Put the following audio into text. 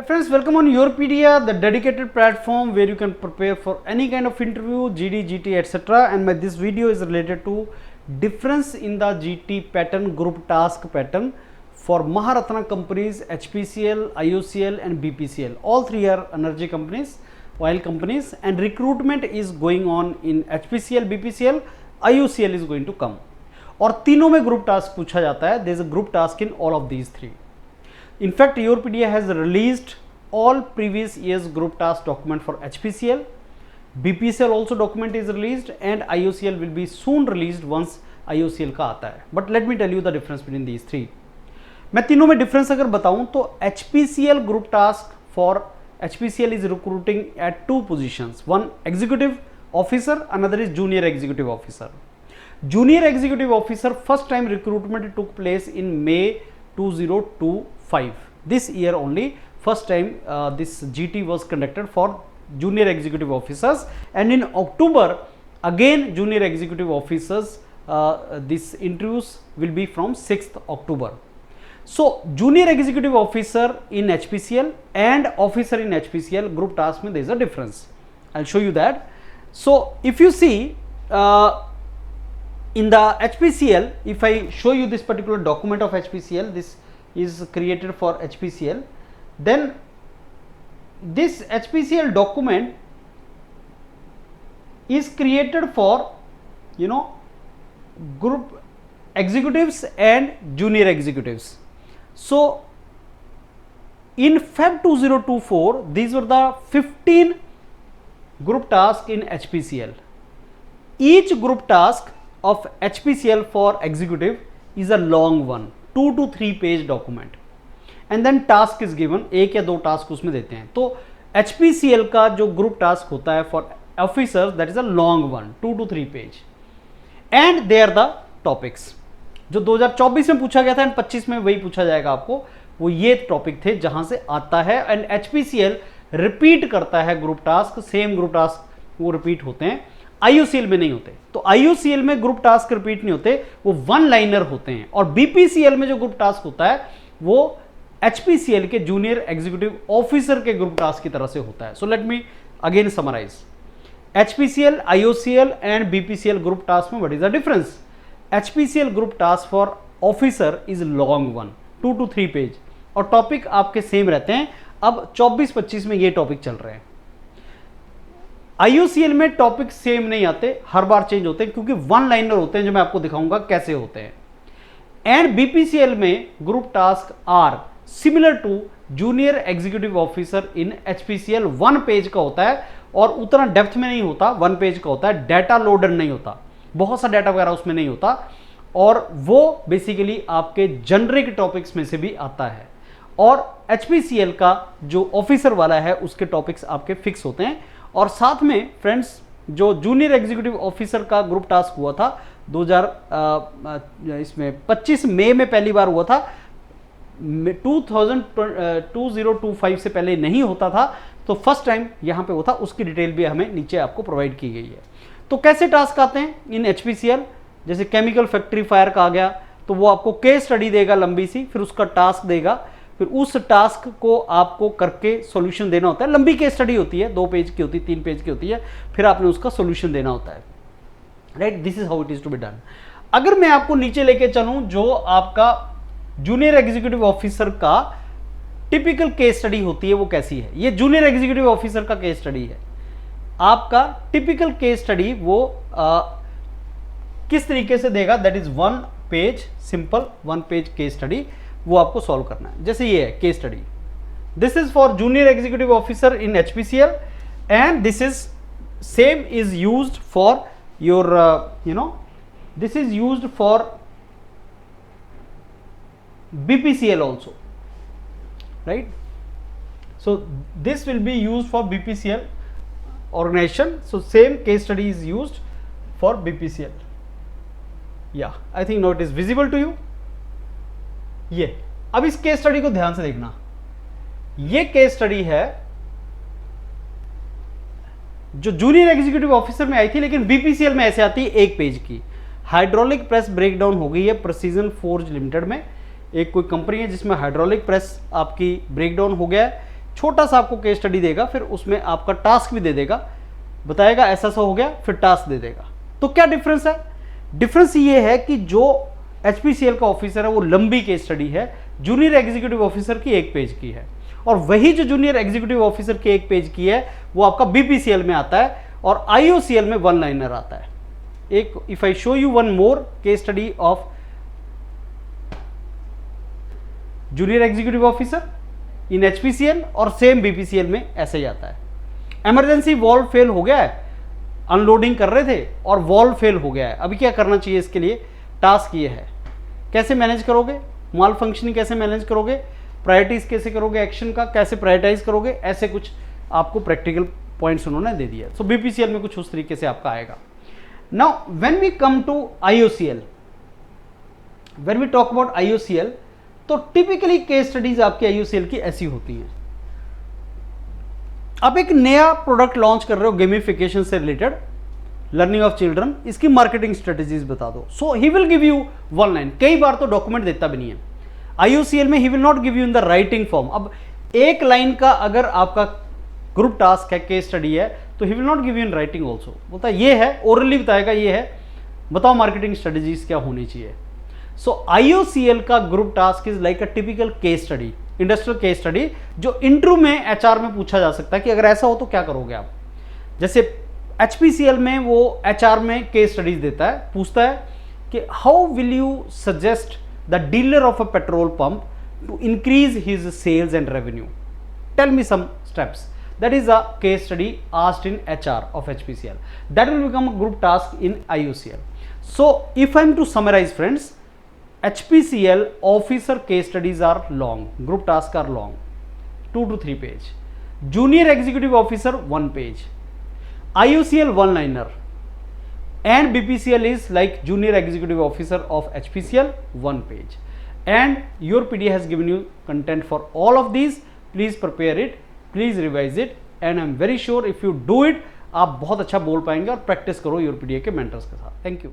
Friends, welcome on Yourpedia, the dedicated platform where you can prepare for any kind of interview, GD, GT, etc. And this video is related to difference in the GT pattern, group task pattern for Maharatna companies, HPCL, IOCL and BPCL. All three are energy companies, oil companies, and recruitment is going on in HPCL, BPCL, IOCL is going to come. और तीनों में group task पूछा जाता है. There is a group task in all of these three. In fact, Yourpedia has released all previous years group task document for HPCL. BPCL also document is released and IOCL will be soon released once IOCL का आता है. But let me tell you the difference between these three. मैं तीनों में difference अगर बताऊं तो HPCL group task for HPCL is recruiting at two positions. One executive officer, another is junior executive officer. Junior executive officer first time recruitment took place in May 2025. This year only first time this GT was conducted for junior executive officers, and in October again junior executive officers this interviews will be from 6th October. So junior executive officer in HPCL and officer in HPCL group task mein there is a difference. I'll show you that. So if you see in the HPCL, if I show you this particular document of HPCL, this is created for HPCL, then this HPCL document is created for, you know, group executives and junior executives. So in Feb 2024, these were the 15 group tasks in HPCL. Each group task of HPCL for executive is a long one, 2 to 3 page document, and then task is given, एक या दो task उसमें देते हैं. तो HPCL का जो group task होता है for officers that is a long one, 2 to 3 page, and they are the topics. जो 2024 में पूछा गया था एंड 25 में वही पूछा जाएगा आपको, वो ये टॉपिक थे जहां से आता है. एंड HPCL रिपीट करता है group task, same group task वो रिपीट होते हैं. IOCL में नहीं होते. तो IOCL में ग्रुप टास्क रिपीट नहीं होते, वो वन लाइनर होते हैं. और BPCL में जो ग्रुप टास्क होता है वो HPCL के जूनियर एग्जीक्यूटिव ऑफिसर के ग्रुप टास्क की तरह से होता है. So let me again summarize. HPCL, IOCL and BPCL group task में what is the difference? HPCL group task for officer is long one, 2 to 3 page, और topic आपके same रहते हैं. अब 24-25 में ये टॉपिक चल रहे हैं. IOCL में टॉपिक सेम नहीं आते, हर बार चेंज होते हैं क्योंकि वन लाइनर होते हैं, जो मैं आपको दिखाऊंगा कैसे होते हैं. एंड BPCL में group task are similar to junior executive officer in HPCL. 1 पेज का होता है और उतना डेप्थ में नहीं होता, 1 पेज का होता है. डाटा लोडर नहीं होता, बहुत सा डाटा वगैरह उसमें नहीं होता, और वो बेसिकली आपके जेनरिक टॉपिक्स में से भी आता है. और HPCL का जो ऑफिसर वाला है उसके टॉपिक्स आपके फिक्स होते हैं. और साथ में फ्रेंड्स जो जूनियर एग्जीक्यूटिव ऑफिसर का ग्रुप टास्क हुआ था 2025 मई में पहली बार हुआ था, 2025 से पहले नहीं होता था, तो फर्स्ट टाइम यहां पे होता. उसकी डिटेल भी हमें नीचे आपको प्रोवाइड की गई है. तो कैसे टास्क आते हैं इन HPCL? जैसे केमिकल फैक्ट्री फायर का आ गया तो वो आपको केस स्टडी देगा लंबी सी, फिर उसका टास्क देगा, फिर उस टास्क को आपको करके सॉल्यूशन देना होता है. लंबी केस स्टडी होती है, 2 पेज की होती है, 3 पेज की होती है, फिर आपने उसका सॉल्यूशन देना होता है. Right, this is how it is to be done. अगर मैं आपको नीचे लेके चलूं, जो आपका जूनियर एग्जीक्यूटिव ऑफिसर का टिपिकल केस स्टडी होती है वो कैसी है? ये जूनियर एग्जीक्यूटिव ऑफिसर का केस स्टडी है. आपका टिपिकल केस स्टडी वो किस तरीके से देगा? That is 1 page, simple 1 page case study, वो आपको सॉल्व करना है. जैसे ये है case study, this is for junior executive officer in HPCL and this is same is used for your this is used for BPCL also, right? So this will be used for BPCL organization. So same case study is used for BPCL. Yeah, I think now it is visible to you. ये अब इस case study को ध्यान से देखना. ये case study है जो जूनियर एग्जीक्यूटिव ऑफिसर में आई थी, लेकिन BPCL में ऐसे आती है 1 पेज की. हाइड्रोलिक प्रेस ब्रेकडाउन हो गई है प्रिसीजन फोर्ज लिमिटेड में. एक कोई कंपनी है जिसमें हाइड्रोलिक प्रेस आपकी ब्रेकडाउन हो गया है. छोटा सा आपको केस स्टडी देगा, फिर उसमें आपका टास्क भी दे देगा, बताएगा ऐसा सा हो गया, फिर टास्क दे देगा। तो क्या डिफरेंस है? डिफरेंस ये है कि जो HPCL का ऑफिसर है वो लंबी केस स्टडी है, जूनियर एग्जीक्यूटिव ऑफिसर की 1 पेज की है, और वही जो जूनियर एग्जीक्यूटिव ऑफिसर की 1 पेज की है वो आपका BPCL में आता है और IOCL में 1 लाइनर आता है। एक if I show you one more case study of junior executive officer in HPCL और सेम BPCL में ऐसे ही आता है। इमरजेंसी वॉल्व फेल हो गया है, अनलोडिंग कर रहे थे और वॉल्व फेल हो गया है, अभी क्या करना चाहिए? इसके लिए टास्क ये है, कैसे मैनेज करोगे, माल फंक्शनिंग कैसे मैनेज करोगे, प्रायोरिटीज कैसे करोगे, एक्शन का कैसे प्रायोरिटाइज करोगे, ऐसे कुछ आपको प्रैक्टिकल पॉइंट्स उन्होंने दे दिया। सो BPCL में कुछ उस तरीके से आपका आएगा। Now when we come to IOCL, when we talk about IOCL, तो टिपिकली केस स्टडीज आपकी IOCL की ऐसी होती हैं। आप एक नया प्रोडक्ट लॉन्च कर रहे हो गेमिफिकेशन से रिलेटेड, लर्निंग ऑफ चिल्ड्रन, इसकी मार्केटिंग स्ट्रेटेजीज बता दो। So he will give you 1 line, कई बार तो डॉक्यूमेंट देता भी नहीं है। IOCL में he will not give you in the writing form. अब 1 लाइन का अगर आपका ग्रुप टास्क है, केस स्टडी है, तो he will not give you in writing also. बोलता है ये है, ओरली बताएगा ये है, बताओ मार्केटिंग स्ट्रेटेजीज क्या होनी चाहिए। सो IOCL का group task is like a typical case study, industrial case study, जो इंटरव्यू में HR में पूछा जा सकता है कि अगर ऐसा हो तो क्या करोगे आप। जैसे HPCL में वो HR में केस स्टडीज देता है, पूछता है कि how will you suggest the dealer of a petrol pump to increase his sales and revenue, tell me some steps. That is a case study asked in HR of HPCL. That will become a group task in IOCL. So if I am to summarize friends, HPCL officer case studies are long, group tasks are long, 2 to 3 page. Junior executive officer 1 page. IOCL 1 liner. And BPCL is like junior executive officer of HPCL 1 page. And your PD has given you content for all of these. Please prepare it. Please revise it and I am very sure if you do it, आप बहुत अच्छा बोल पाएंगे और practice करो your PDA के mentors के साथ। Thank you.